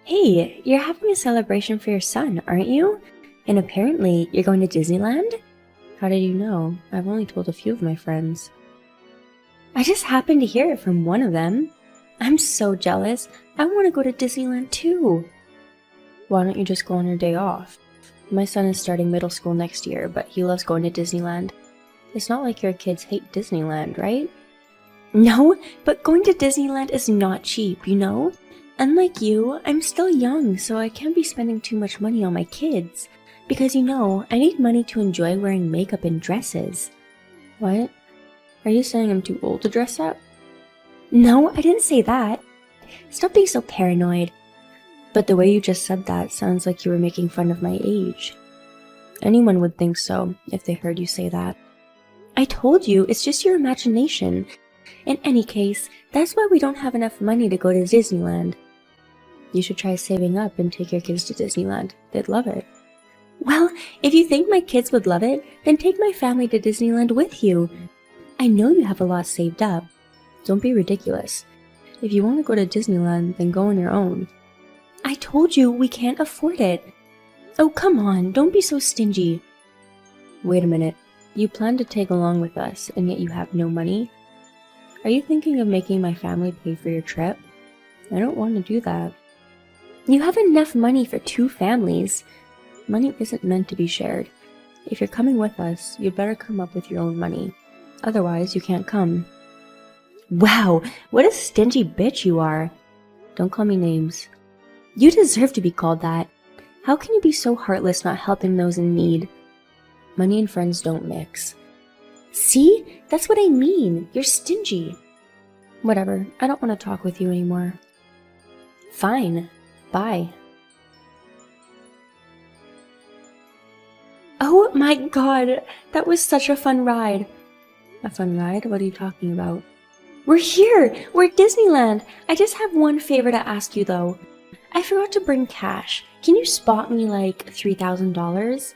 Hey, you're having a celebration for your son, aren't you? And apparently, you're going to Disneyland? How did you know? I've only told a few of my friends. I just happened to hear it from one of them. I'm so jealous. I want to go to Disneyland too. Why don't you just go on your day off? My son is starting middle school next year, but he loves going to Disneyland. It's not like your kids hate Disneyland, right? No, but going to Disneyland is not cheap, you know? Unlike you, I'm still young, so I can't be spending too much money on my kids. Because I need money to enjoy wearing makeup and dresses. What? Are you saying I'm too old to dress up? No, I didn't say that. Stop being so paranoid. But the way you just said that sounds like you were making fun of my age. Anyone would think so if they heard you say that. I told you, it's just your imagination. In any case, that's why we don't have enough money to go to Disneyland. You should try saving up and take your kids to Disneyland. They'd love it. Well, if you think my kids would love it, then take my family to Disneyland with you. I know you have a lot saved up. Don't be ridiculous. If you want to go to Disneyland, then go on your own. I told you we can't afford it. Oh, come on, don't be so stingy. Wait a minute. You plan to take along with us, and yet you have no money? Are you thinking of making my family pay for your trip? I don't want to do that. You have enough money for 2 families. Money isn't meant to be shared. If you're coming with us, you'd better come up with your own money. Otherwise, you can't come. Wow, what a stingy bitch you are. Don't call me names. You deserve to be called that. How can you be so heartless not helping those in need? Money and friends don't mix. See? That's what I mean. You're stingy. Whatever, I don't want to talk with you anymore. Fine. Bye. Oh my god, that was such a fun ride. A fun ride? What are you talking about? We're here! We're at Disneyland! I just have one favor to ask you though. I forgot to bring cash. Can you spot me like $3,000?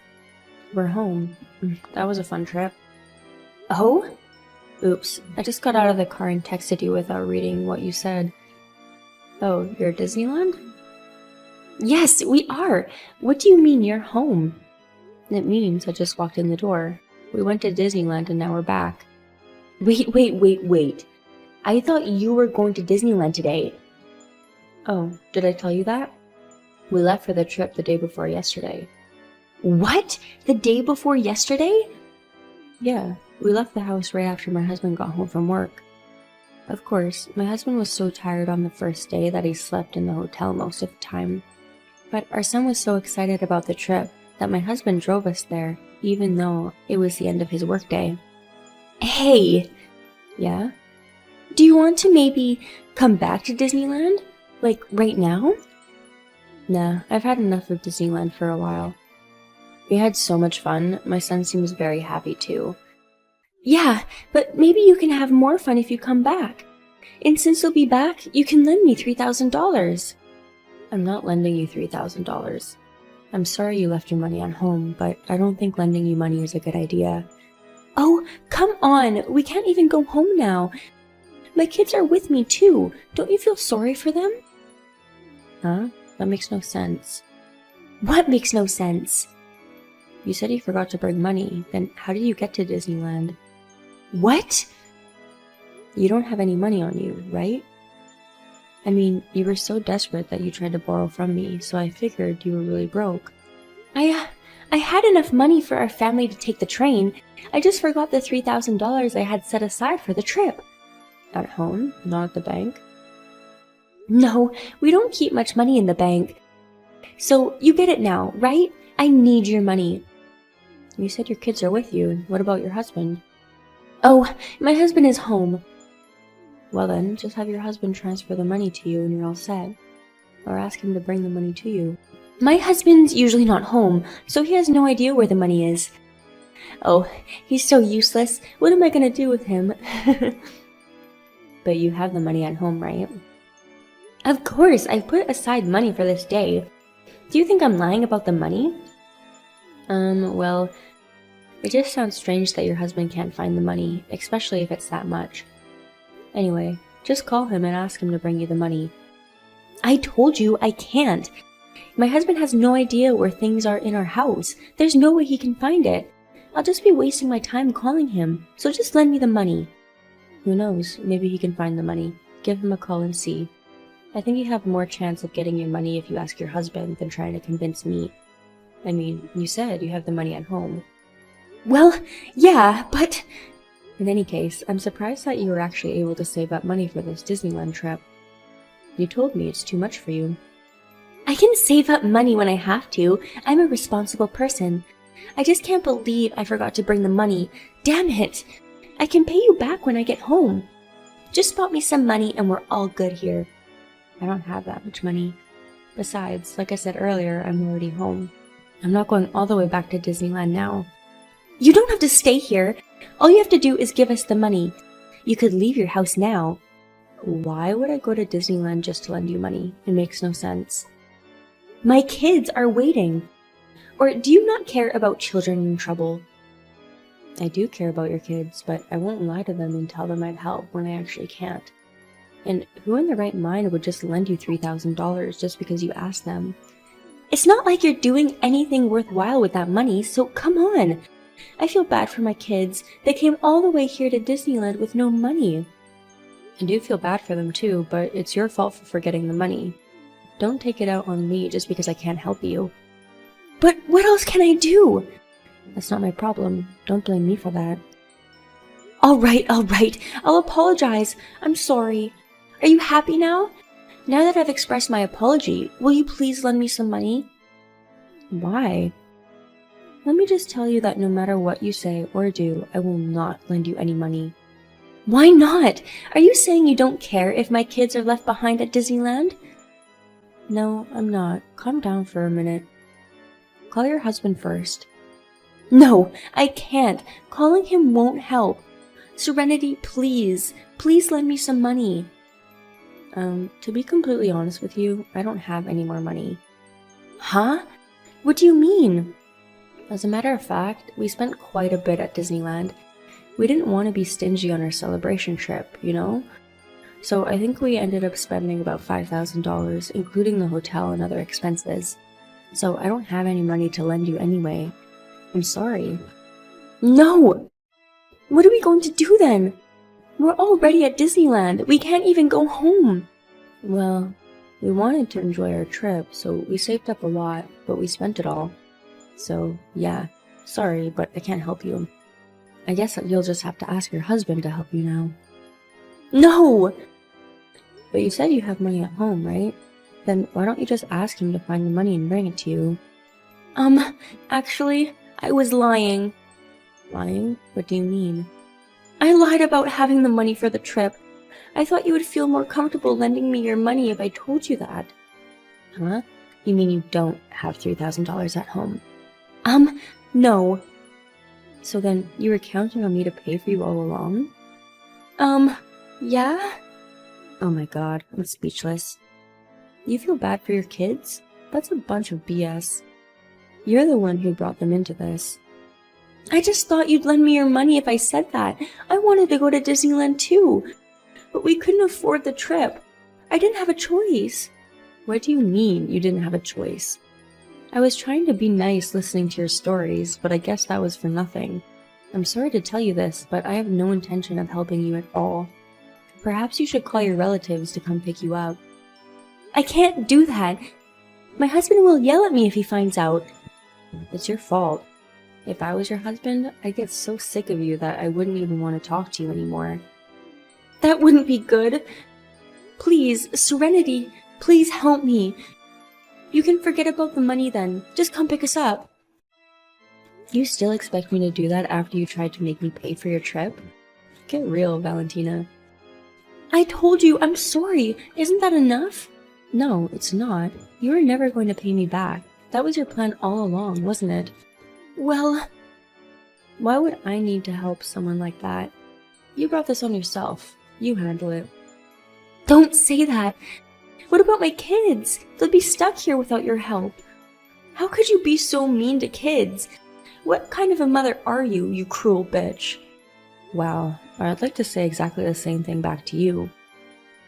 We're home. That was a fun trip. Oh? Oops, I just got out of the car and texted you without reading what you said. Oh, you're at Disneyland? Yes, we are! What do you mean you're home? It means I just walked in the door. We went to Disneyland and now we're back. Wait. I thought you were going to Disneyland today. Oh, did I tell you that? We left for the trip the day before yesterday. What? The day before yesterday? Yeah, we left the house right after my husband got home from work. Of course, my husband was so tired on the first day that he slept in the hotel most of the time. But our son was so excited about the trip that my husband drove us there, even though it was the end of his workday. Hey! Yeah? Do you want to maybe come back to Disneyland? Like, right now? Nah, I've had enough of Disneyland for a while. We had so much fun. My son seems very happy too. Yeah, but maybe you can have more fun if you come back. And since you'll be back, you can lend me $3,000. I'm not lending you $3,000. I'm sorry you left your money at home, but I don't think lending you money is a good idea. Oh, come on! We can't even go home now. My kids are with me too. Don't you feel sorry for them? Huh? That makes no sense. What makes no sense? You said you forgot to bring money, then how did you get to Disneyland? What? You don't have any money on you, right? I mean, you were so desperate that you tried to borrow from me, so I figured you were really broke. I had enough money for our family to take the train. I just forgot the $3,000 I had set aside for the trip. At home, not at the bank? No, we don't keep much money in the bank. So, you get it now, right? I need your money. You said your kids are with you. What about your husband? Oh, my husband is home. Well then, just have your husband transfer the money to you and you're all set. Or ask him to bring the money to you. My husband's usually not home, so he has no idea where the money is. Oh, he's so useless. What am I gonna do with him? But you have the money at home, right? Of course, I put aside money for this day. Do you think I'm lying about the money? Well, it just sounds strange that your husband can't find the money, especially if it's that much. Anyway, just call him and ask him to bring you the money. I told you I can't. My husband has no idea where things are in our house. There's no way he can find it. I'll just be wasting my time calling him, so just lend me the money. Who knows, maybe he can find the money. Give him a call and see. I think you have more chance of getting your money if you ask your husband than trying to convince me. I mean, you said you have the money at home. Well, yeah, but... In any case, I'm surprised that you were actually able to save up money for this Disneyland trip. You told me it's too much for you. I can save up money when I have to. I'm a responsible person. I just can't believe I forgot to bring the money. Damn it! I can pay you back when I get home. Just spot me some money and we're all good here. I don't have that much money. Besides, like I said earlier, I'm already home. I'm not going all the way back to Disneyland now. You don't have to stay here. All you have to do is give us the money. You could leave your house now. Why would I go to Disneyland just to lend you money? It makes no sense. My kids are waiting. Or do you not care about children in trouble? I do care about your kids, but I won't lie to them and tell them I'd help when I actually can't. And who in their right mind would just lend you $3,000 just because you asked them? It's not like you're doing anything worthwhile with that money, so come on. I feel bad for my kids. They came all the way here to Disneyland with no money. I do feel bad for them too, but it's your fault for forgetting the money. Don't take it out on me just because I can't help you. But what else can I do? That's not my problem. Don't blame me for that. All right. I'll apologize. I'm sorry. Are you happy now? Now that I've expressed my apology, will you please lend me some money? Why? Let me just tell you that no matter what you say or do, I will not lend you any money. Why not? Are you saying you don't care if my kids are left behind at Disneyland? No, I'm not. Calm down for a minute. Call your husband first. No, I can't. Calling him won't help. Serenity, please. Please lend me some money. To be completely honest with you, I don't have any more money. Huh? What do you mean? As a matter of fact, we spent quite a bit at Disneyland. We didn't want to be stingy on our celebration trip, you know? So I think we ended up spending about $5,000, including the hotel and other expenses. So I don't have any money to lend you anyway. I'm sorry. No! What are we going to do then? We're already at Disneyland. We can't even go home. Well, we wanted to enjoy our trip, so we saved up a lot, but we spent it all. So, yeah. Sorry, but I can't help you. I guess you'll just have to ask your husband to help you now. No! But you said you have money at home, right? Then why don't you just ask him to find the money and bring it to you? Actually, I was lying. Lying? What do you mean? I lied about having the money for the trip. I thought you would feel more comfortable lending me your money if I told you that. Huh? You mean you don't have $3,000 at home? No. So then, you were counting on me to pay for you all along? Yeah? Oh my god, I'm speechless. You feel bad for your kids? That's a bunch of BS. You're the one who brought them into this. I just thought you'd lend me your money if I said that. I wanted to go to Disneyland too. But we couldn't afford the trip. I didn't have a choice. What do you mean, you didn't have a choice? I was trying to be nice listening to your stories, but I guess that was for nothing. I'm sorry to tell you this, but I have no intention of helping you at all. Perhaps you should call your relatives to come pick you up. I can't do that. My husband will yell at me if he finds out. It's your fault. If I was your husband, I'd get so sick of you that I wouldn't even want to talk to you anymore. That wouldn't be good. Please, Serenity, please help me. You can forget about the money then. Just come pick us up. You still expect me to do that after you tried to make me pay for your trip? Get real, Valentina. I told you, I'm sorry. Isn't that enough? No, it's not. You were never going to pay me back. That was your plan all along, wasn't it? Well, why would I need to help someone like that? You brought this on yourself. You handle it. Don't say that. What about my kids? They'll be stuck here without your help. How could you be so mean to kids? What kind of a mother are you, you cruel bitch? Wow, I'd like to say exactly the same thing back to you.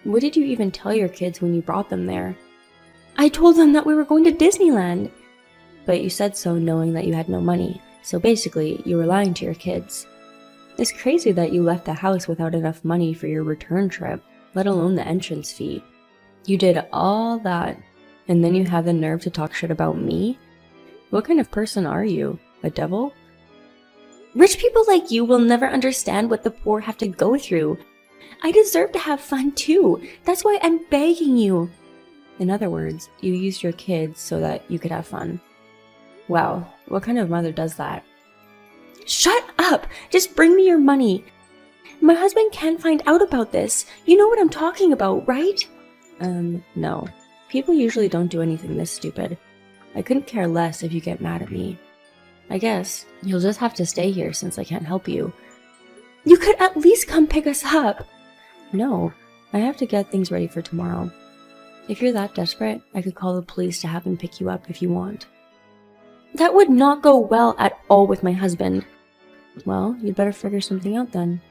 What did you even tell your kids when you brought them there? I told them that we were going to Disneyland. But you said so knowing that you had no money, so basically, you were lying to your kids. It's crazy that you left the house without enough money for your return trip, let alone the entrance fee. You did all that, and then you have the nerve to talk shit about me? What kind of person are you? A devil? Rich people like you will never understand what the poor have to go through. I deserve to have fun too. That's why I'm begging you. In other words, you used your kids so that you could have fun. Wow, what kind of mother does that? Shut up! Just bring me your money. My husband can't find out about this. You know what I'm talking about, right? No. People usually don't do anything this stupid. I couldn't care less if you get mad at me. I guess you'll just have to stay here since I can't help you. You could at least come pick us up. No, I have to get things ready for tomorrow. If you're that desperate, I could call the police to have them pick you up if you want. That would not go well at all with my husband. Well, you'd better figure something out then.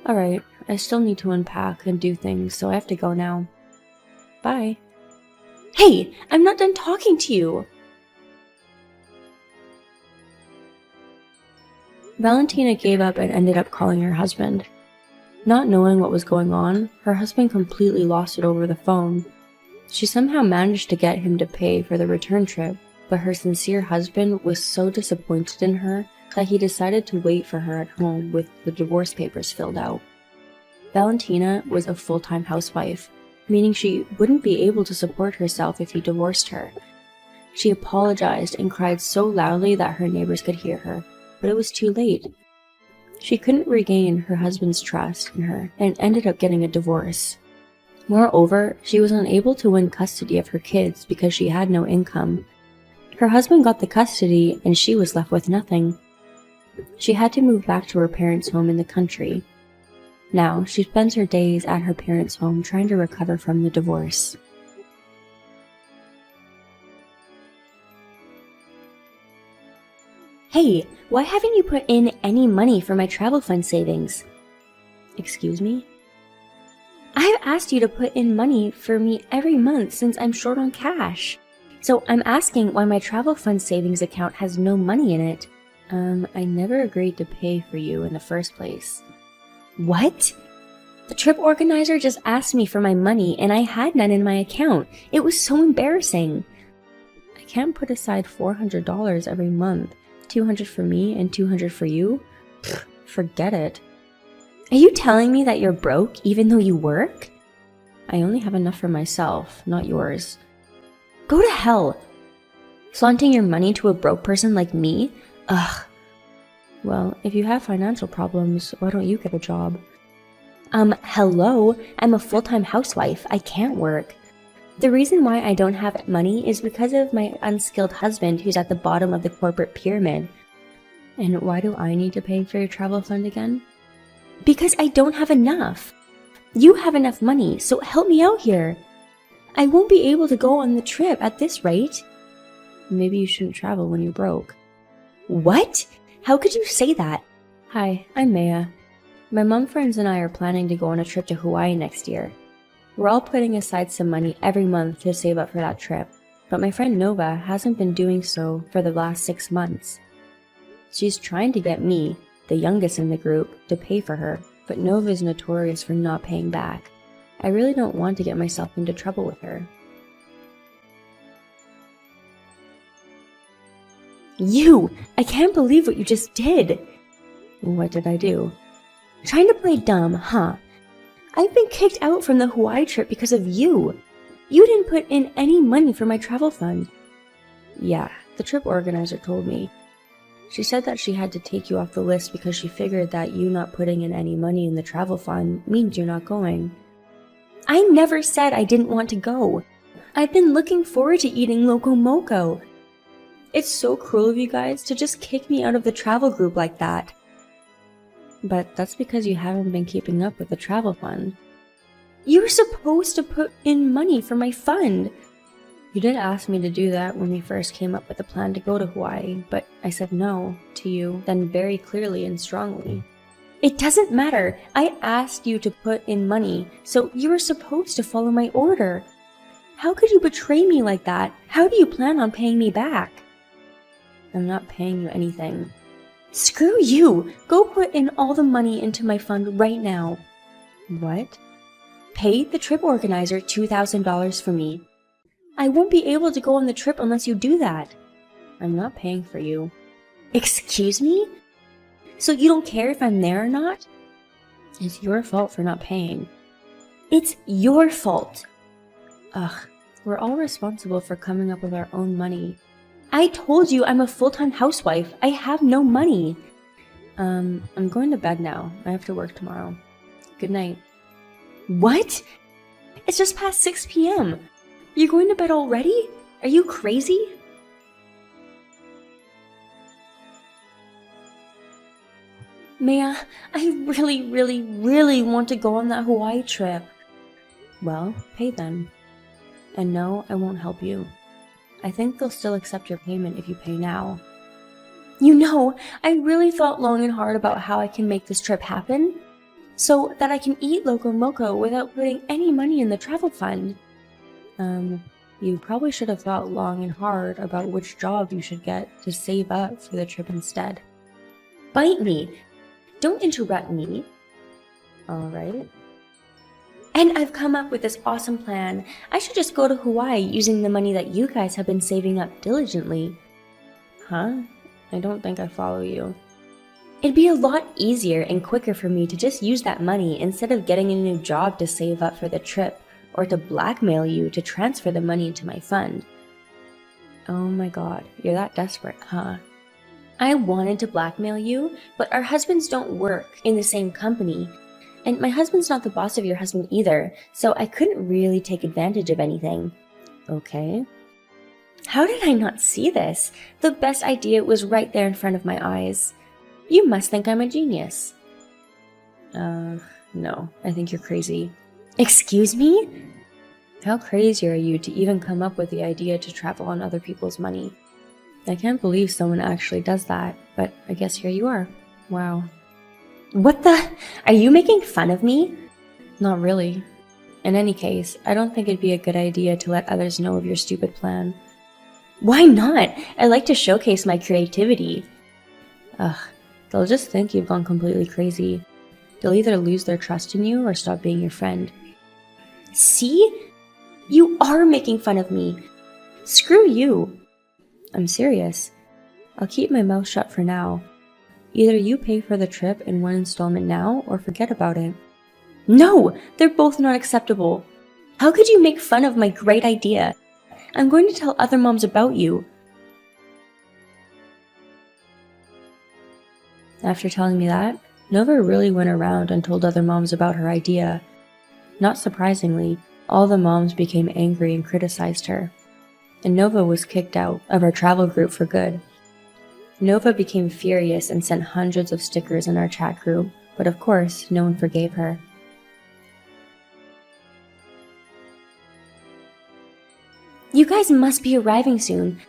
Alright, I still need to unpack and do things, so I have to go now. Bye. Hey, I'm not done talking to you! Valentina gave up and ended up calling her husband. Not knowing what was going on, her husband completely lost it over the phone. She somehow managed to get him to pay for the return trip, but her sincere husband was so disappointed in her that he decided to wait for her at home with the divorce papers filled out. Valentina was a full-time housewife, meaning she wouldn't be able to support herself if he divorced her. She apologized and cried so loudly that her neighbors could hear her, but it was too late. She couldn't regain her husband's trust in her and ended up getting a divorce. Moreover, she was unable to win custody of her kids because she had no income. Her husband got the custody and she was left with nothing. She had to move back to her parents' home in the country. Now, she spends her days at her parents' home trying to recover from the divorce. Hey, why haven't you put in any money for my travel fund savings? Excuse me? I've asked you to put in money for me every month since I'm short on cash. So I'm asking why my travel fund savings account has no money in it. I never agreed to pay for you in the first place. What? The trip organizer just asked me for my money and I had none in my account. It was so embarrassing. I can't put aside $400 every month. $200 for me and $200 for you? Pfft, forget it. Are you telling me that you're broke even though you work? I only have enough for myself, not yours. Go to hell! Flaunting your money to a broke person like me? Ugh. Well, if you have financial problems, why don't you get a job? Hello? I'm a full-time housewife. I can't work. The reason why I don't have money is because of my unskilled husband who's at the bottom of the corporate pyramid. And why do I need to pay for your travel fund again? Because I don't have enough. You have enough money, so help me out here. I won't be able to go on the trip at this rate. Maybe you shouldn't travel when you're broke. What? How could you say that? Hi, I'm Maya. My mom friends and I are planning to go on a trip to Hawaii next year. We're all putting aside some money every month to save up for that trip, but my friend Nova hasn't been doing so for the last 6 months. She's trying to get me, the youngest in the group, to pay for her, but Nova is notorious for not paying back. I really don't want to get myself into trouble with her. You! I can't believe what you just did! What did I do? Trying to play dumb, huh? I've been kicked out from the Hawaii trip because of you. You didn't put in any money for my travel fund. Yeah, the trip organizer told me. She said that she had to take you off the list because she figured that you not putting in any money in the travel fund means you're not going. I never said I didn't want to go. I've been looking forward to eating Loco Moco. It's so cruel of you guys to just kick me out of the travel group like that. But that's because you haven't been keeping up with the travel fund. You were supposed to put in money for my fund. You did ask me to do that when we first came up with the plan to go to Hawaii, but I said no to you then very clearly and strongly. It doesn't matter. I asked you to put in money, so you were supposed to follow my order. How could you betray me like that? How do you plan on paying me back? I'm not paying you anything. Screw you! Go put in all the money into my fund right now. What? Pay the trip organizer $2,000 for me. I won't be able to go on the trip unless you do that. I'm not paying for you. Excuse me? So you don't care if I'm there or not? It's your fault for not paying. It's your fault. Ugh, we're all responsible for coming up with our own money. I told you I'm a full-time housewife. I have no money. I'm going to bed now. I have to work tomorrow. Good night. What? It's just past 6 p.m. You're going to bed already? Are you crazy? Maya, I really want to go on that Hawaii trip. Well, pay then. And no, I won't help you. I think they'll still accept your payment if you pay now. You know, I really thought long and hard about how I can make this trip happen, so that I can eat Loco Moco without putting any money in the travel fund. You probably should have thought long and hard about which job you should get to save up for the trip instead. Bite me! Don't interrupt me. Alright. And I've come up with this awesome plan. I should just go to Hawaii using the money that you guys have been saving up diligently. Huh? I don't think I follow you. It'd be a lot easier and quicker for me to just use that money instead of getting a new job to save up for the trip, or to blackmail you to transfer the money into my fund. Oh my god, you're that desperate, huh? I wanted to blackmail you, but our husbands don't work in the same company. And my husband's not the boss of your husband either, so I couldn't really take advantage of anything. Okay. How did I not see this? The best idea was right there in front of my eyes. You must think I'm a genius. No, I think you're crazy. Excuse me? How crazy are you to even come up with the idea to travel on other people's money? I can't believe someone actually does that, but I guess here you are. Wow. What the? Are you making fun of me? Not really. In any case, I don't think it'd be a good idea to let others know of your stupid plan. Why not? I like to showcase my creativity. Ugh, they'll just think you've gone completely crazy. They'll either lose their trust in you or stop being your friend. See? You are making fun of me. Screw you. I'm serious. I'll keep my mouth shut for now. Either you pay for the trip in one installment now or forget about it. No! They're both not acceptable. How could you make fun of my great idea? I'm going to tell other moms about you. After telling me that, Nova really went around and told other moms about her idea. Not surprisingly, all the moms became angry and criticized her. And Nova was kicked out of our travel group for good. Nova became furious and sent hundreds of stickers in our chat group, but of course, no one forgave her. You guys must be arriving soon.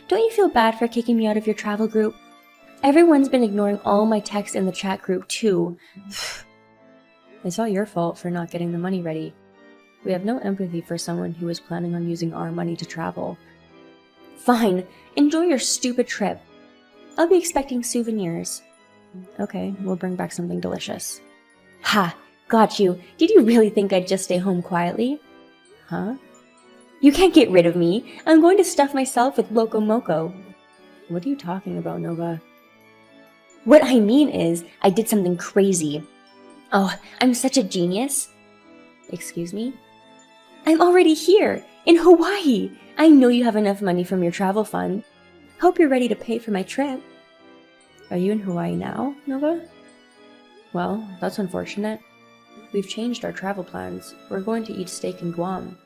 Don't you feel bad for kicking me out of your travel group? Everyone's been ignoring all my texts in the chat group too. It's all your fault for not getting the money ready. We have no empathy for someone who is planning on using our money to travel. Fine, enjoy your stupid trip. I'll be expecting souvenirs. Okay, we'll bring back something delicious. Ha! Got you. Did you really think I'd just stay home quietly? Huh? You can't get rid of me. I'm going to stuff myself with Loco Moco. What are you talking about, Nova? What I mean is, I did something crazy. Oh, I'm such a genius. Excuse me? I'm already here, in Hawaii. I know you have enough money from your travel fund. Hope you're ready to pay for my trip. Are you in Hawaii now, Nova? Well, that's unfortunate. We've changed our travel plans. We're going to eat steak in Guam.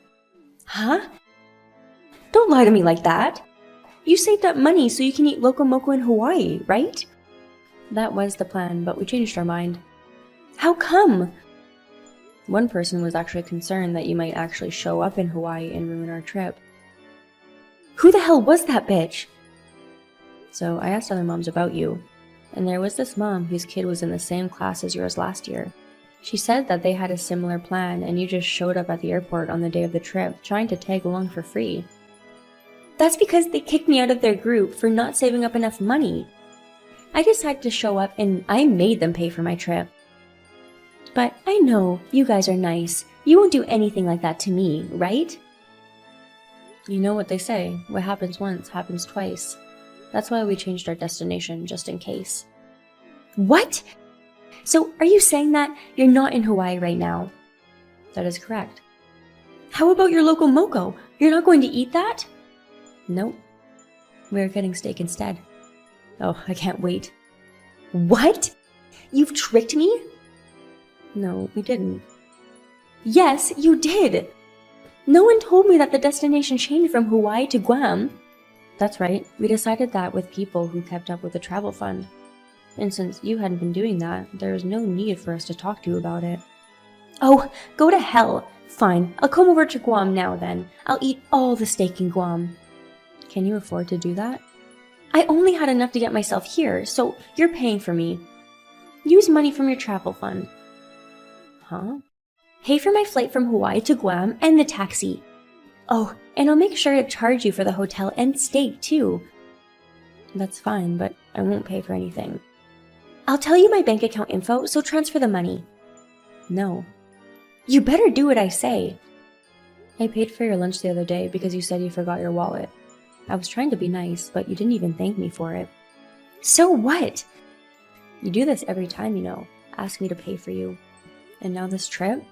Huh? Don't lie to me like that. You saved up money so you can eat Loco Moco in Hawaii, right? That was the plan, but we changed our mind. How come? One person was actually concerned that you might actually show up in Hawaii and ruin our trip. Who the hell was that bitch? So I asked other moms about you, And there was this mom whose kid was in the same class as yours last year. She said that they had a similar plan and you just showed up at the airport on the day of the trip, trying to tag along for free. That's because they kicked me out of their group for not saving up enough money. I decided to show up and I made them pay for my trip. But I know you guys are nice. You won't do anything like that to me, right? You know what they say, what happens once happens twice. That's why we changed our destination, just in case. What? So are you saying that you're not in Hawaii right now? That is correct. How about your local moco? You're not going to eat that? Nope. We're getting steak instead. Oh, I can't wait. What? You've tricked me? No, we didn't. Yes, you did. No one told me that the destination changed from Hawaii to Guam. That's right. We decided that with people who kept up with the travel fund. And since you hadn't been doing that, there was no need for us to talk to you about it. Oh, go to hell. Fine, I'll come over to Guam now then. I'll eat all the steak in Guam. Can you afford to do that? I only had enough to get myself here, so you're paying for me. Use money from your travel fund. Huh? Pay for my flight from Hawaii to Guam and the taxi. Oh, and I'll make sure to charge you for the hotel and steak too. That's fine, but I won't pay for anything. I'll tell you my bank account info, so transfer the money. No. You better do what I say. I paid for your lunch the other day because you said you forgot your wallet. I was trying to be nice, but you didn't even thank me for it. So what? You do this every time, you know. Ask me to pay for you. And now this trip?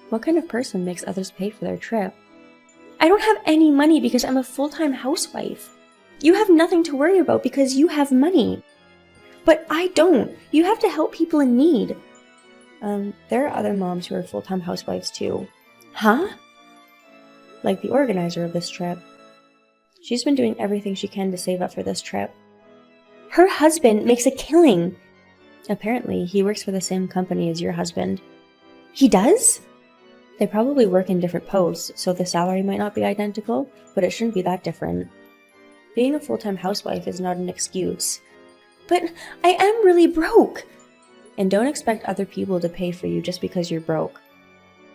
What kind of person makes others pay for their trip? I don't have any money because I'm a full-time housewife. You have nothing to worry about because you have money. But I don't. You have to help people in need. There are other moms who are full-time housewives too. Huh? Like the organizer of this trip. She's been doing everything she can to save up for this trip. Her husband makes a killing. Apparently, he works for the same company as your husband. He does? They probably work in different posts, so the salary might not be identical, but it shouldn't be that different. Being a full-time housewife is not an excuse. But I am really broke. And don't expect other people to pay for you just because you're broke.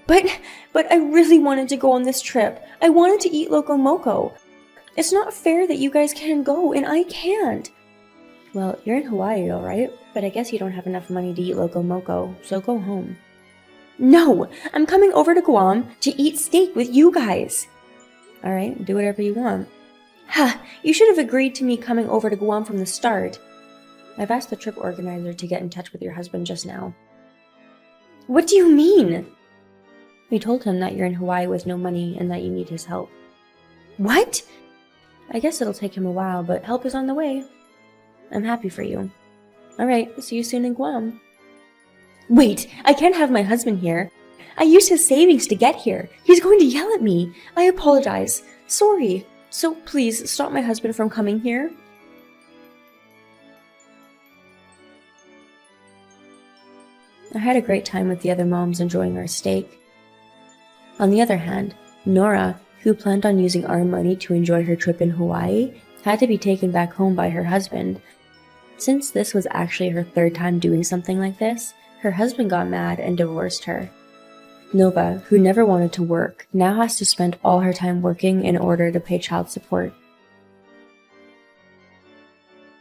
But I really wanted to go on this trip. I wanted to eat Loco Moco. It's not fair that you guys can go and I can't. Well, you're in Hawaii, alright? But I guess you don't have enough money to eat Loco Moco, so go home. No! I'm coming over to Guam to eat steak with you guys. Alright, do whatever you want. Ha! You should have agreed to me coming over to Guam from the start. I've asked the trip organizer to get in touch with your husband just now. What do you mean? We told him that you're in Hawaii with no money and that you need his help. What? I guess it'll take him a while, but help is on the way. I'm happy for you. Alright, see you soon in Guam. Wait, I can't have my husband here. I used his savings to get here. He's going to yell at me. I apologize. Sorry. So please, stop my husband from coming here. I had a great time with the other moms enjoying our steak. On the other hand, Nora, who planned on using our money to enjoy her trip in Hawaii, had to be taken back home by her husband. Since this was actually her third time doing something like this, her husband got mad and divorced her. Nova, who never wanted to work, now has to spend all her time working in order to pay child support.